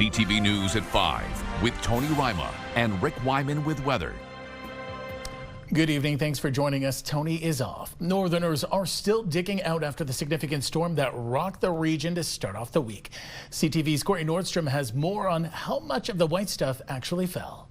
CTV News at 5 with Tony Rima and Rick Wyman with weather. Good evening. Thanks for joining us. Tony is off. Northerners are still digging out after the significant storm that rocked the region to start off the week. CTV's Corey Nordstrom has more on how much of the white stuff actually fell.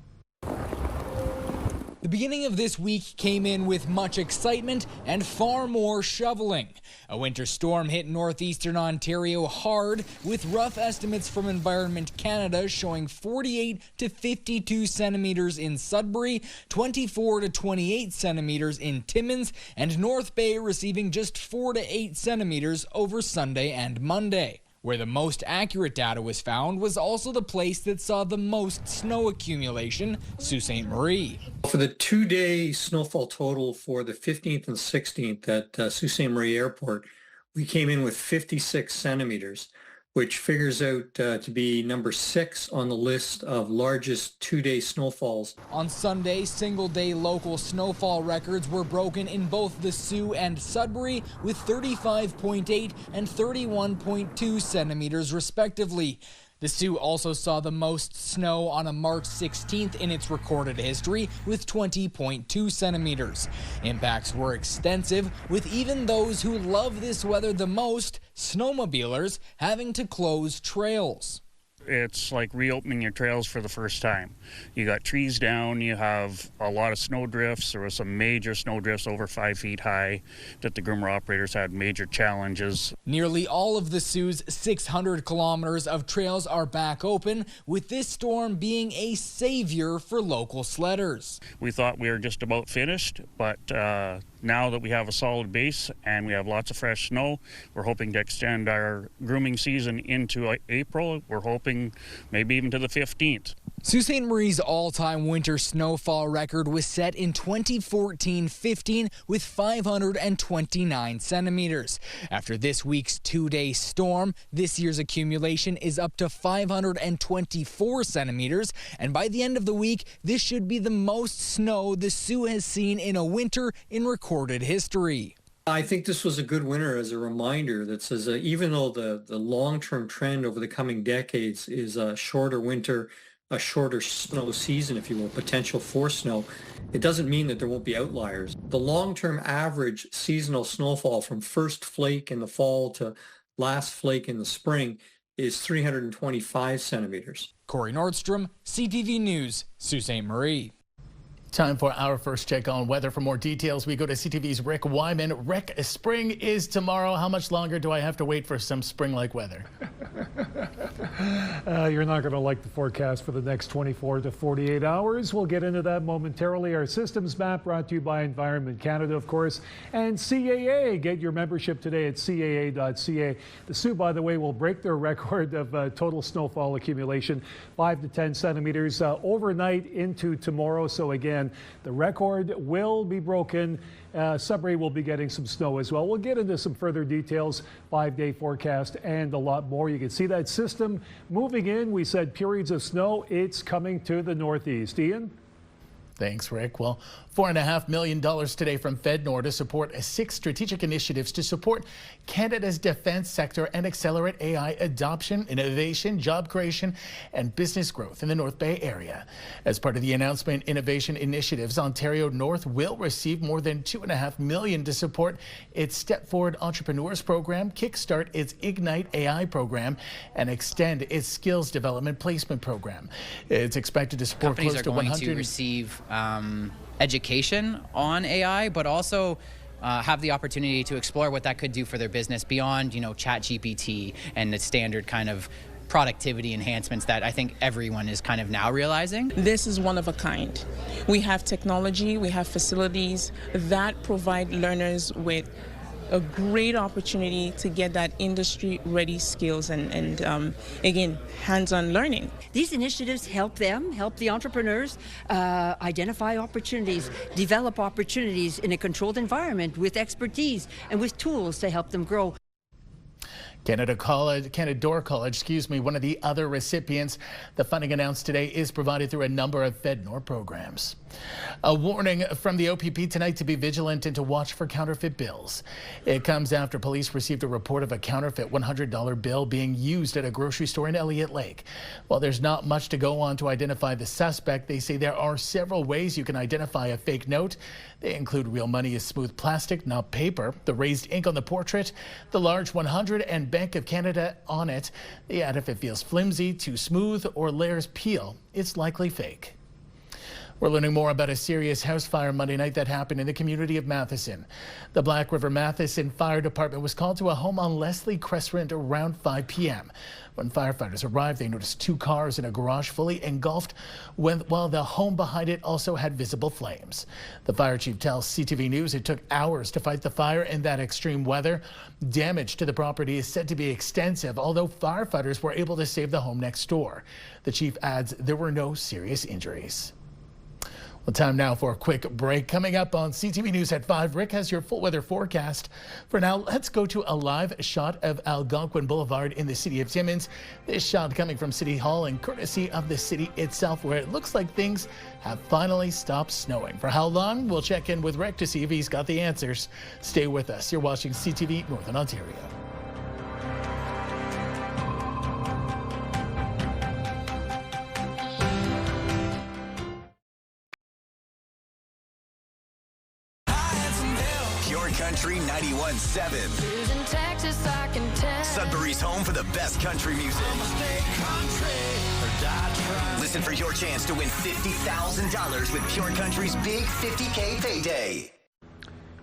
The beginning of this week came in with much excitement and far more shoveling. A winter storm hit northeastern Ontario hard, with rough estimates from Environment Canada showing 48 to 52 centimeters in Sudbury, 24 to 28 centimeters in Timmins, and North Bay receiving just 4 to 8 centimeters over Sunday and Monday. Where the most accurate data was found was also the place that saw the most snow accumulation, Sault Ste. Marie. For the two-day snowfall total for the 15th and 16th at Sault Ste. Marie Airport, we came in with 56 centimeters, which figures out to be number 6 on the list of largest two-day snowfalls. On Sunday, single-day local snowfall records were broken in both the Sault and Sudbury with 35.8 and 31.2 centimeters respectively. The Sault also saw the most snow on a March 16th in its recorded history with 20.2 centimeters. Impacts were extensive, with even those who love this weather the most, snowmobilers, having to close trails. It's like reopening your trails for the first time. You got trees down, you have a lot of snow drifts. There was some major snow drifts over 5 feet high that the groomer operators had major challenges. Nearly all of the Sault's 600 kilometers of trails are back open, with this storm being a savior for local sledders. We thought we were just about finished, but now that we have a solid base and we have lots of fresh snow, we're hoping to extend our grooming season into April. We're hoping maybe even to the 15th. Sault Ste. Marie's all-time winter snowfall record was set in 2014-15 with 529 centimeters. After this week's two-day storm, this year's accumulation is up to 524 centimeters, and by the end of the week, this should be the most snow the Sault has seen in a winter in recorded history. I think this was a good winter as a reminder that says even though the long-term trend over the coming decades is a shorter winter, a shorter snow season, if you will, potential for snow, it doesn't mean that there won't be outliers. The long-term average seasonal snowfall from first flake in the fall to last flake in the spring is 325 centimeters. Corey Nordstrom, CTV News, Sault Ste. Marie. Time for our first check on weather. For more details, we go to CTV's Rick Wyman. Rick, spring is tomorrow. How much longer do I have to wait for some spring-like weather? You're not going to like the forecast for the next 24 to 48 hours. We'll get into that momentarily. Our systems map brought to you by Environment Canada, of course, and CAA. Get your membership today at CAA.ca. The Sault, by the way, will break their record of total snowfall accumulation, 5 to 10 centimeters overnight into tomorrow. So again, the record will be broken. Sudbury will be getting some snow as well. We'll get into some further details, 5-day forecast, and a lot more. You can see that system moving in. We said periods of snow. It's coming to the northeast. Ian? Thanks, Rick. Well, $4.5 million today from FedNor to support 6 strategic initiatives to support Canada's defense sector and accelerate AI adoption, innovation, job creation, and business growth in the North Bay area. As part of the announcement, innovation initiatives, Ontario North will receive more than $2.5 million to support its Step Forward Entrepreneurs program, kickstart its Ignite AI program, and extend its skills development placement program. It's expected to support Companies close are to going 100 to receive education on AI, but also have the opportunity to explore what that could do for their business beyond, ChatGPT and the standard kind of productivity enhancements that I think everyone is kind of now realizing. This is one of a kind. We have technology, we have facilities that provide learners with a great opportunity to get that industry-ready skills and again, hands-on learning. These initiatives help the entrepreneurs identify opportunities, develop opportunities in a controlled environment with expertise and with tools to help them grow. Canada Door College, one of the other recipients. The funding announced today is provided through a number of FedNor programs. A warning from the OPP tonight to be vigilant and to watch for counterfeit bills. It comes after police received a report of a counterfeit $100 bill being used at a grocery store in Elliott Lake. While there's not much to go on to identify the suspect, they say there are several ways you can identify a fake note. They include real money is smooth plastic, not paper, the raised ink on the portrait, the large 100 and Bank of Canada on it. They add if it feels flimsy, too smooth, or layers peel, it's likely fake. We're learning more about a serious house fire Monday night that happened in the community of Matheson. The Black River Matheson Fire Department was called to a home on Leslie Crescent around 5 p.m. When firefighters arrived, they noticed 2 cars in a garage fully engulfed, while the home behind it also had visible flames. The fire chief tells CTV News it took hours to fight the fire in that extreme weather. Damage to the property is said to be extensive, although firefighters were able to save the home next door. The chief adds there were no serious injuries. Well, time now for a quick break. Coming up on CTV News at 5, Rick has your full weather forecast. For now, let's go to a live shot of Algonquin Boulevard in the city of Timmins. This shot coming from City Hall and courtesy of the city itself, where it looks like things have finally stopped snowing. For how long? We'll check in with Rick to see if he's got the answers. Stay with us. You're watching CTV Northern Ontario. Country 91.7. Sudbury's home for the best country music. Listen for your chance to win $50,000 with Pure Country's big $50K payday.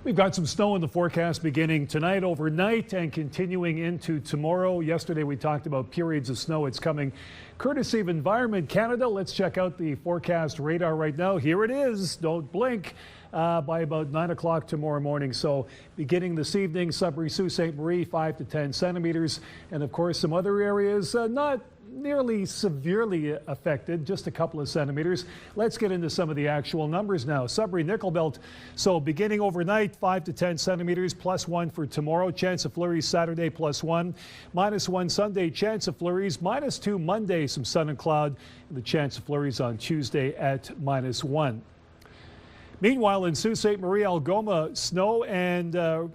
We've got some snow in the forecast beginning tonight, overnight, and continuing into tomorrow. Yesterday we talked about periods of snow. It's coming courtesy of Environment Canada. Let's check out the forecast radar right now. Here it is. Don't blink. By about 9 o'clock tomorrow morning. So beginning this evening, Sudbury, Sault Ste. Marie, 5 to 10 centimeters. And of course, some other areas not nearly severely affected, just a couple of centimeters. Let's get into some of the actual numbers now. Sudbury, Nickel Belt. So beginning overnight, 5 to 10 centimeters, +1 for tomorrow. Chance of flurries Saturday, +1. -1 Sunday, chance of flurries. -2 Monday, some sun and cloud. And the chance of flurries on Tuesday at -1. Meanwhile, in Sault Ste. Marie, Algoma, snow and, the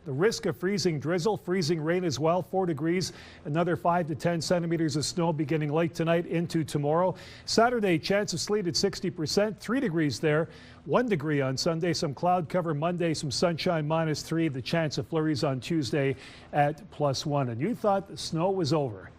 risk of freezing drizzle, freezing rain as well, 4 degrees, another 5 to 10 centimeters of snow beginning late tonight into tomorrow. Saturday, chance of sleet at 60%, 3 degrees there, 1 degree on Sunday, some cloud cover Monday, some sunshine, -3, the chance of flurries on Tuesday at +1. And you thought the snow was over.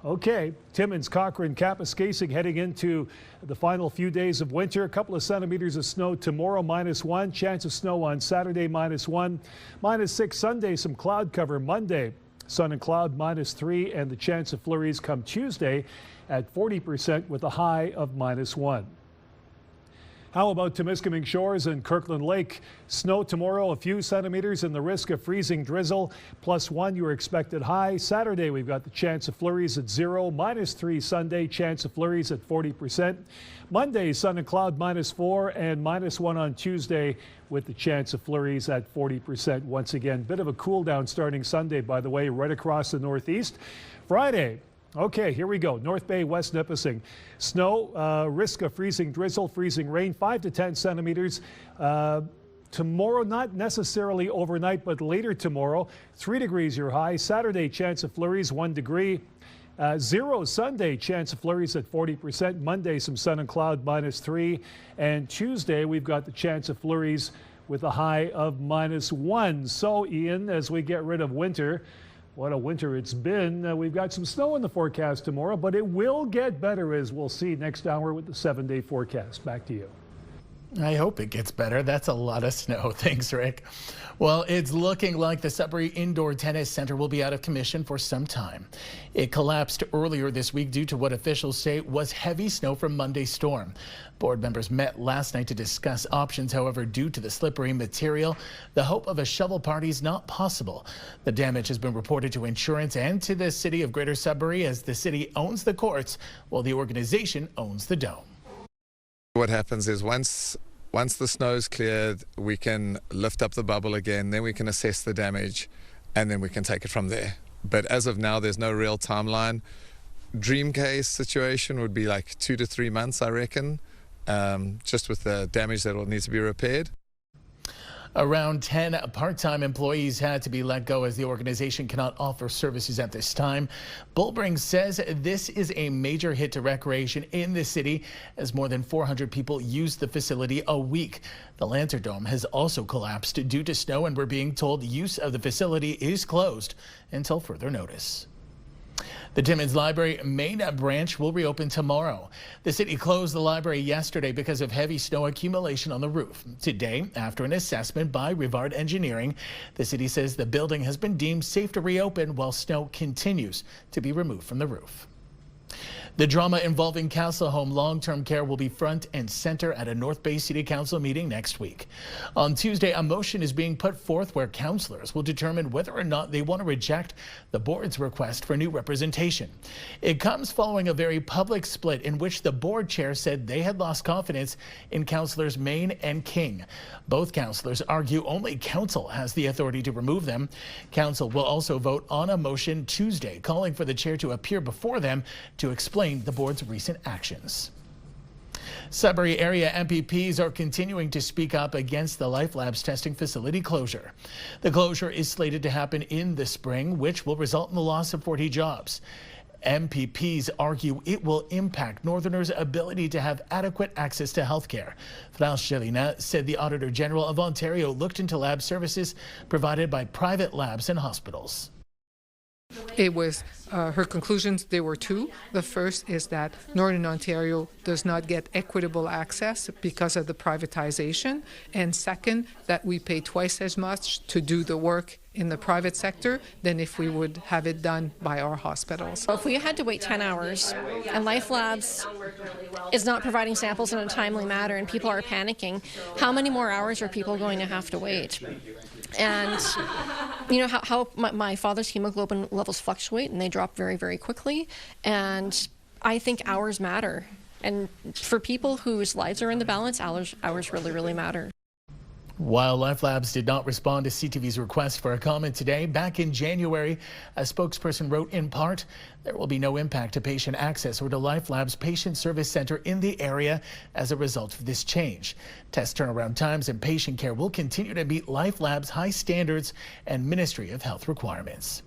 Okay, Timmins, Cochrane, Kapuskasing heading into the final few days of winter. A couple of centimeters of snow tomorrow, -1. Chance of snow on Saturday, -1. -6 Sunday, some cloud cover Monday. Sun and cloud, -3. And the chance of flurries come Tuesday at 40% with a high of -1. How about Temiskaming Shores and Kirkland Lake? Snow tomorrow, a few centimeters, and the risk of freezing drizzle. +1, your expected high. Saturday, we've got the chance of flurries at 0. -3 Sunday, chance of flurries at 40%. Monday, sun and cloud, -4, and -1 on Tuesday with the chance of flurries at 40%. Once again, bit of a cool down starting Sunday, by the way, right across the Northeast. Friday. Okay, here we go. North Bay, West Nipissing. Snow, risk of freezing drizzle, freezing rain, 5 to 10 centimeters. Tomorrow, not necessarily overnight, but later tomorrow, 3 degrees your high. Saturday, chance of flurries, 1 degree. 0 Sunday, chance of flurries at 40%. Monday, some sun and cloud, -3. And Tuesday, we've got the chance of flurries with a high of -1. So, Ian, as we get rid of winter, what a winter it's been. We've got some snow in the forecast tomorrow, but it will get better, as we'll see next hour with the 7-day forecast. Back to you. I hope it gets better. That's a lot of snow. Thanks, Rick. Well, it's looking like the Sudbury Indoor Tennis Center will be out of commission for some time. It collapsed earlier this week due to what officials say was heavy snow from Monday's storm. Board members met last night to discuss options. However, due to the slippery material, the hope of a shovel party is not possible. The damage has been reported to insurance and to the city of Greater Sudbury, as the city owns the courts while the organization owns the dome. What happens is once the snow's cleared, we can lift up the bubble again, then we can assess the damage, and then we can take it from there. But as of now, there's no real timeline. Dream case situation would be like 2 to 3 months, I reckon. just with the damage that will need to be repaired. Around 10 part-time employees had to be let go as the organization cannot offer services at this time. Bullbring says this is a major hit to recreation in the city as more than 400 people use the facility a week. The Lantern Dome has also collapsed due to snow, and we're being told use of the facility is closed until further notice. The Timmins Library main branch will reopen tomorrow. The city closed the library yesterday because of heavy snow accumulation on the roof. Today, after an assessment by Rivard Engineering, the city says the building has been deemed safe to reopen while snow continues to be removed from the roof. The drama involving Cassellholme long-term care will be front and center at a North Bay City Council meeting next week. On Tuesday, a motion is being put forth where councillors will determine whether or not they want to reject the board's request for new representation. It comes following a very public split in which the board chair said they had lost confidence in councillors Main and King. Both councillors argue only council has the authority to remove them. Council will also vote on a motion Tuesday calling for the chair to appear before them to explain the board's recent actions. Sudbury area MPPs are continuing to speak up against the LifeLabs testing facility closure. The closure is slated to happen in the spring, which will result in the loss of 40 jobs. MPPs argue it will impact Northerners' ability to have adequate access to health care. France Gelina said the Auditor General of Ontario looked into lab services provided by private labs and hospitals. It was her conclusions. There were two. The first is that Northern Ontario does not get equitable access because of the privatization, and second, that we pay twice as much to do the work in the private sector than if we would have it done by our hospitals. If we had to wait 10 hours and LifeLabs is not providing samples in a timely manner and people are panicking, how many more hours are people going to have to wait? And you know how my father's hemoglobin levels fluctuate and they drop very, very quickly. And I think hours matter. And for people whose lives are in the balance, hours really, really matter. While LifeLabs did not respond to CTV's request for a comment today, back in January, a spokesperson wrote in part, there will be no impact to patient access or to LifeLabs Patient Service Center in the area as a result of this change. Test turnaround times and patient care will continue to meet LifeLabs high standards and Ministry of Health requirements.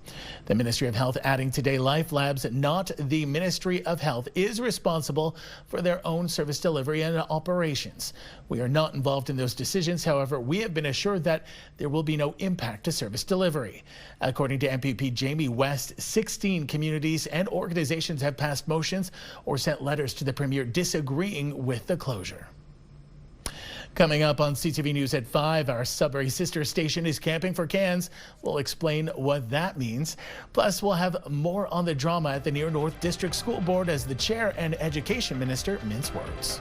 The Ministry of Health adding today LifeLabs, not the Ministry of Health, is responsible for their own service delivery and operations. We are not involved in those decisions. However, we have been assured that there will be no impact to service delivery. According to MPP Jamie West, 16 communities and organizations have passed motions or sent letters to the Premier disagreeing with the closure. Coming up on CTV News at 5, our Sudbury sister station is camping for cans. We'll explain what that means. Plus, we'll have more on the drama at the Near North District School Board as the chair and education minister mince words.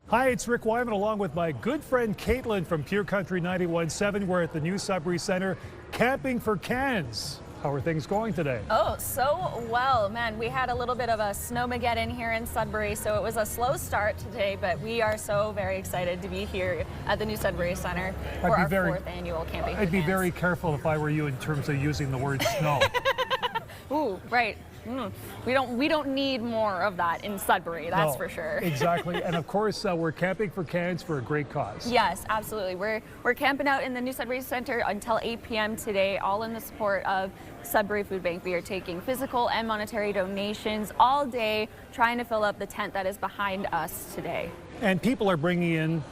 Hi, it's Rick Wyman along with my good friend Caitlin from Pure Country 91.7. We're at the New Sudbury Center camping for cans. How are things going today? Oh, so well. Man, we had a little bit of a snowmageddon here in Sudbury, so it was a slow start today, but we are so very excited to be here at the New Sudbury Center for our fourth annual camping for I'd be cans. very careful if I were you in terms of using the word snow. Ooh, right. We don't need more of that in Sudbury, that's for sure. Exactly. And of course, we're camping for cans for a great cause. Yes, absolutely. We're camping out in the New Sudbury Center until 8 p.m. today, all in the support of Sudbury Food Bank. We are taking physical and monetary donations all day, trying to fill up the tent that is behind us today. And people are bringing in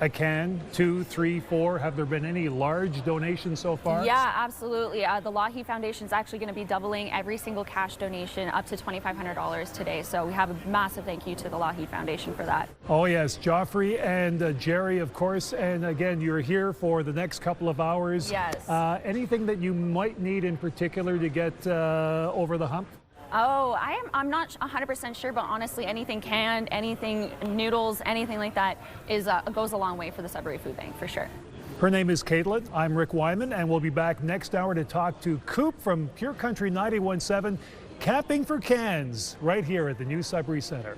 a can, 2, 3, 4. Have there been any large donations so far? Yeah, absolutely. The Loughy Foundation is actually going to be doubling every single cash donation up to $2,500 today. So we have a massive thank you to the Loughy Foundation for that. Oh yes, Joffrey and Jerry, of course. And again, you're here for the next couple of hours. Yes. Anything that you might need in particular to get over the hump? Oh, I'm not 100% sure, but honestly, anything canned, anything noodles, anything like that goes a long way for the Sudbury Food Bank, for sure. Her name is Caitlin. I'm Rick Wyman, and we'll be back next hour to talk to Coop from Pure Country 91.7, camping for cans right here at the New Sudbury Center.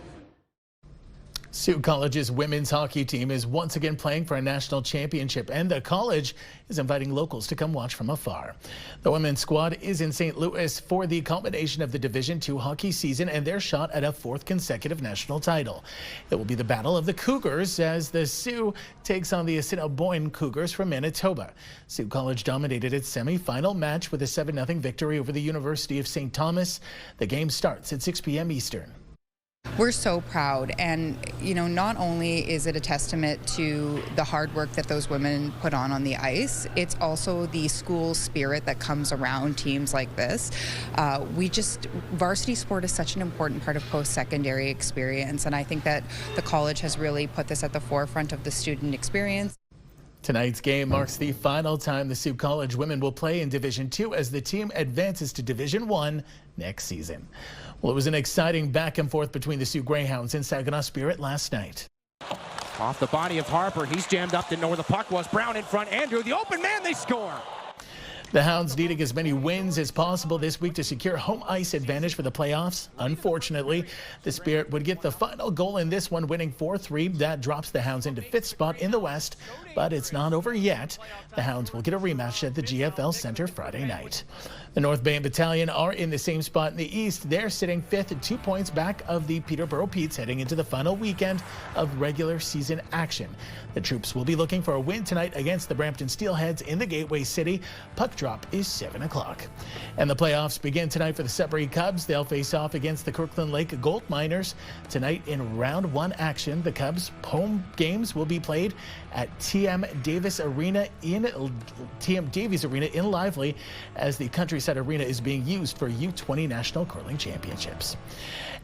Sault College's women's hockey team is once again playing for a national championship, and the college is inviting locals to come watch from afar. The women's squad is in St. Louis for the culmination of the Division II hockey season and their shot at a fourth consecutive national title. It will be the battle of the Cougars as the Sioux takes on the Assiniboine Cougars from Manitoba. Sault College dominated its semi-final match with a 7-0 victory over the University of St. Thomas. The game starts at 6 p.m. Eastern. We're so proud, and not only is it a testament to the hard work that those women put on the ice, it's also the school spirit that comes around teams like this. Varsity sport is such an important part of post-secondary experience, and I think that the college has really put this at the forefront of the student experience. Tonight's game marks the final time the Sault College women will play in Division II as the team advances to Division I next season. Well, it was an exciting back and forth between the Sault Greyhounds and Saginaw Spirit last night. Off the body of Harper, he's jammed up to know where the puck was. Brown in front, Andrew, the open man, they score. The Hounds needing as many wins as possible this week to secure home ice advantage for the playoffs. Unfortunately, the Spirit would get the final goal in this one, winning 4-3. That drops the Hounds into 5th spot in the West, but it's not over yet. The Hounds will get a rematch at the GFL Centre Friday night. The North Bay Battalion are in the same spot in the East. They're sitting 5th and 2 points back of the Peterborough Petes heading into the final weekend of regular season action. The troops will be looking for a win tonight against the Brampton Steelheads in the Gateway City. Puck drop is 7 o'clock. And the playoffs begin tonight for the Sudbury Cubs. They'll face off against the Kirkland Lake Gold Miners. Tonight in round 1 action, the Cubs' home games will be played at TM Davies Arena in Lively as the Countryside Arena is being used for U20 National Curling Championships.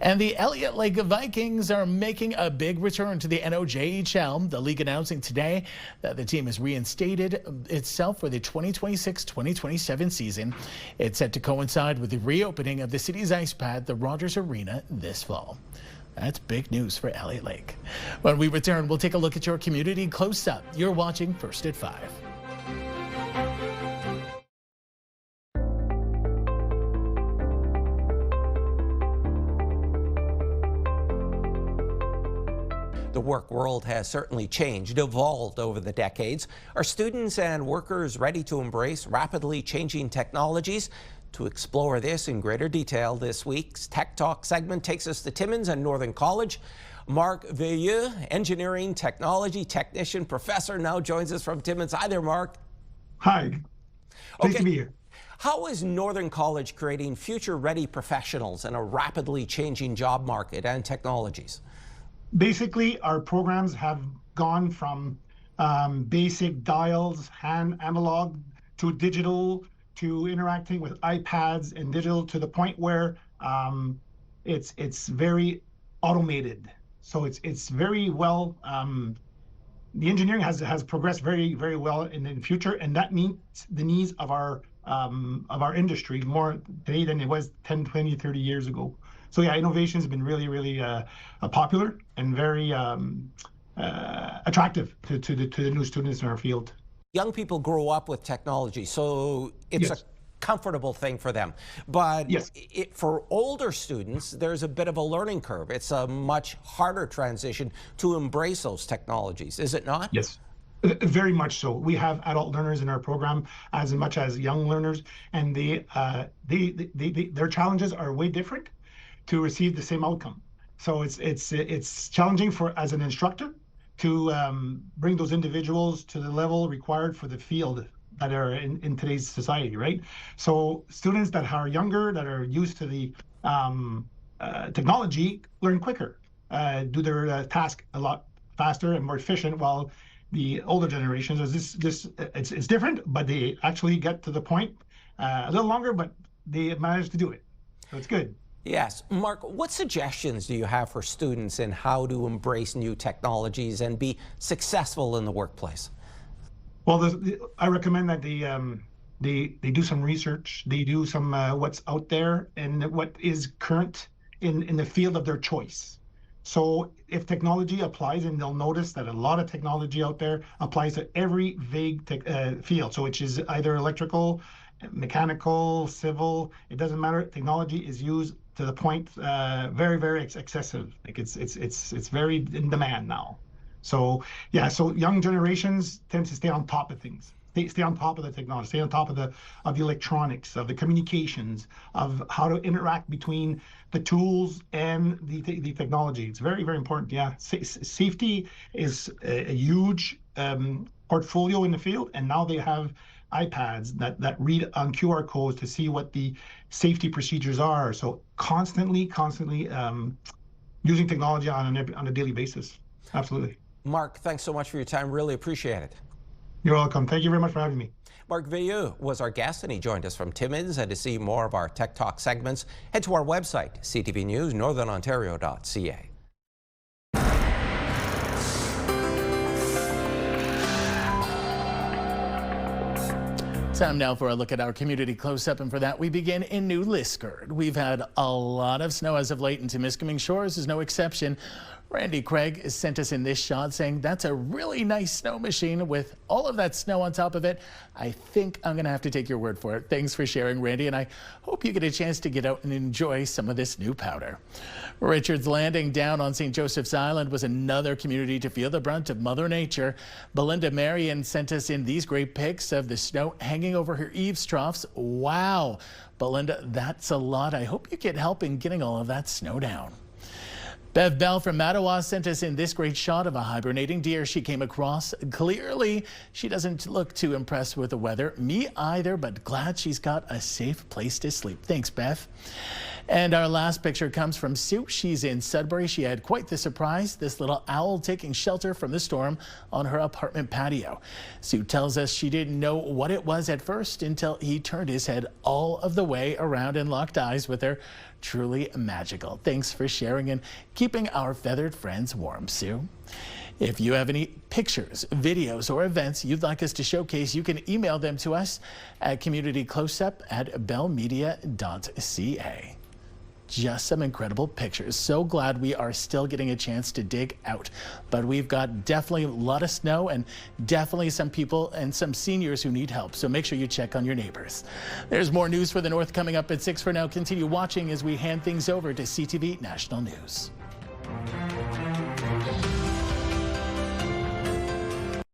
And the Elliott Lake Vikings are making a big return to the NOJHL. The league announcing today that the team has reinstated itself for the 2026-2027 season. It's set to coincide with the reopening of the city's ice pad, the Rogers Arena, this fall. That's big news for Elliott Lake. When we return, we'll take a look at your community close up. You're watching First at 5. The work world has certainly changed, evolved over the decades. Are students and workers ready to embrace rapidly changing technologies? To explore this in greater detail, this week's Tech Talk segment takes us to Timmins and Northern College. Marc Veilleux, engineering technology technician professor, now joins us from Timmins. Hi there, Marc. Hi. Pleased to be here. How is Northern College creating future-ready professionals in a rapidly changing job market and technologies? Basically, our programs have gone from basic dials, hand analog, to digital, to interacting with iPads and digital, to the point where it's very automated. So it's very well. The engineering has progressed very, very well in the future, and that meets the needs of our industry more today than it was 10, 20, 30 years ago. So yeah, innovation has been really, really popular and very attractive to the new students in our field. Young people grow up with technology, so it's a comfortable thing for them. But for older students, there's a bit of a learning curve. It's a much harder transition to embrace those technologies, is it not? Yes. Very much so. We have adult learners in our program as much as young learners, and their challenges are way different to receive the same outcome. So it's challenging as an instructor to bring those individuals to the level required for the field that are in today's society, right? So students that are younger, that are used to the technology, learn quicker, do their task a lot faster and more efficient, while the older generations, it's different, but they actually get to the point a little longer, but they manage to do it. So it's good. Yes. Marc, what suggestions do you have for students in how to embrace new technologies and be successful in the workplace? Well, I recommend that they do some research, they do some what's out there and what is current in the field of their choice. So if technology applies, and they'll notice that a lot of technology out there applies to every vague field, so which is either electrical, mechanical, civil, it doesn't matter. Technology is used to the point very, very excessive. Like it's very in demand now. So yeah, so young generations tend to stay on top of things. Stay on top of the technology, stay on top of the electronics, of the communications, of how to interact between the tools and the technology. It's very, very important. Yeah, safety is a huge portfolio in the field, and now they have iPads that read on QR codes to see what the safety procedures are. So constantly using technology on a daily basis. Absolutely. Mark, thanks so much for your time. Really appreciate it. You're welcome. Thank you very much for having me. Mark Veilleux was our guest, and he joined us from Timmins. And to see more of our Tech Talk segments, head to our website, CTV News Northern Ontario.ca. Time now for a look at our community close-up, and for that we begin in New Liskeard. We've had a lot of snow as of late, and Timiskaming Shores is no exception. Randy Craig sent us in this shot saying that's a really nice snow machine with all of that snow on top of it. I think I'm going to have to take your word for it. Thanks for sharing, Randy, and I hope you get a chance to get out and enjoy some of this new powder. Richard's Landing down on St. Joseph's Island was another community to feel the brunt of Mother Nature. Belinda Marion sent us in these great pics of the snow hanging over her eaves troughs. Wow, Belinda, that's a lot. I hope you get help in getting all of that snow down. Bev Bell from Mattawa sent us in this great shot of a hibernating deer she came across. Clearly, she doesn't look too impressed with the weather. Me either, but glad she's got a safe place to sleep. Thanks, Bev. And our last picture comes from Sue. She's in Sudbury. She had quite the surprise, this little owl taking shelter from the storm on her apartment patio. Sue tells us she didn't know what it was at first until he turned his head all of the way around and locked eyes with her. Truly magical. Thanks for sharing and keeping our feathered friends warm, Sue. If you have any pictures, videos, or events you'd like us to showcase, you can email them to us at communitycloseup@bellmedia.ca. Just some incredible pictures. So glad we are still getting a chance to dig out. But we've got definitely a lot of snow and definitely some people and some seniors who need help. So make sure you check on your neighbors. There's more news for the North coming up at 6. For now, continue watching as we hand things over to CTV National News.